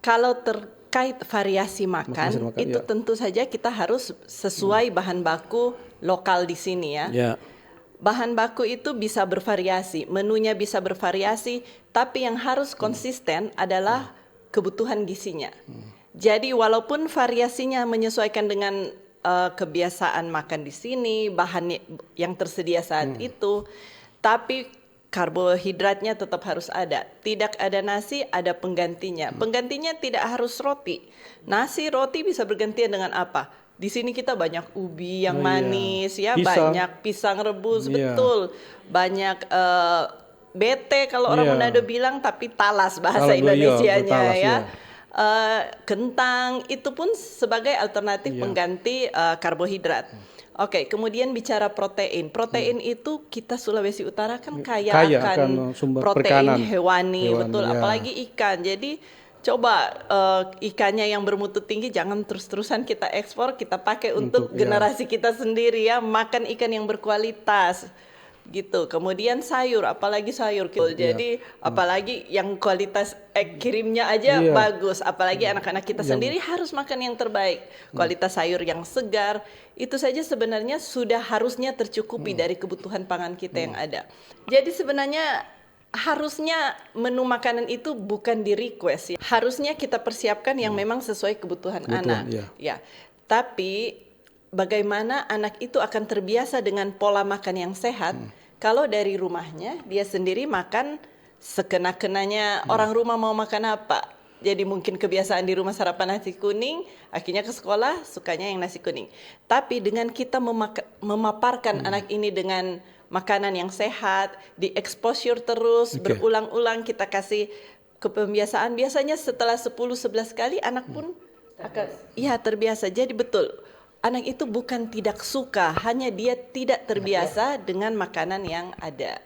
Kalau terkait variasi makan, itu ya. tentu saja kita harus sesuai bahan baku lokal di sini ya. Ya. Bahan baku itu bisa bervariasi, menunya bisa bervariasi, tapi yang harus konsisten adalah kebutuhan gizinya. Jadi walaupun variasinya menyesuaikan dengan kebiasaan makan di sini, bahan yang tersedia saat itu, tapi karbohidratnya tetap harus ada. Tidak ada nasi, ada penggantinya. Penggantinya tidak harus roti. Nasi, roti bisa bergantian dengan apa? Di sini kita banyak ubi yang manis, ya, Pisang. banyak pisang rebus, Iya. betul. Banyak bete kalau orang Manado bilang, tapi talas bahasa Indonesianya ya. Kentang itu pun sebagai alternatif pengganti karbohidrat. Oke, kemudian bicara protein. Protein itu kita Sulawesi Utara kan kaya akan sumber protein perikanan. hewani, betul. Apalagi ikan. Jadi coba ikannya yang bermutu tinggi jangan terus-terusan kita ekspor, kita pakai untuk generasi kita sendiri ya, makan ikan yang berkualitas gitu. Kemudian sayur, apalagi sayur. Jadi apalagi yang kualitas kirimnya aja bagus, apalagi anak-anak kita sendiri harus makan yang terbaik. Kualitas sayur yang segar, itu saja sebenarnya sudah harusnya tercukupi dari kebutuhan pangan kita yang ada. Jadi sebenarnya harusnya menu makanan itu bukan di request ya. Harusnya kita persiapkan yang memang sesuai kebutuhan anak. Ya. Tapi bagaimana anak itu akan terbiasa dengan pola makan yang sehat kalau dari rumahnya dia sendiri makan sekena-kenanya orang rumah mau makan apa. Jadi mungkin kebiasaan di rumah sarapan nasi kuning, akhirnya ke sekolah sukanya yang nasi kuning. Tapi dengan kita memaparkan anak ini dengan makanan yang sehat, di exposure terus, berulang-ulang kita kasih kebiasaan, biasanya setelah 10-11 kali anak pun akan terbiasa. Jadi betul, anak itu bukan tidak suka, hanya dia tidak terbiasa dengan makanan yang ada.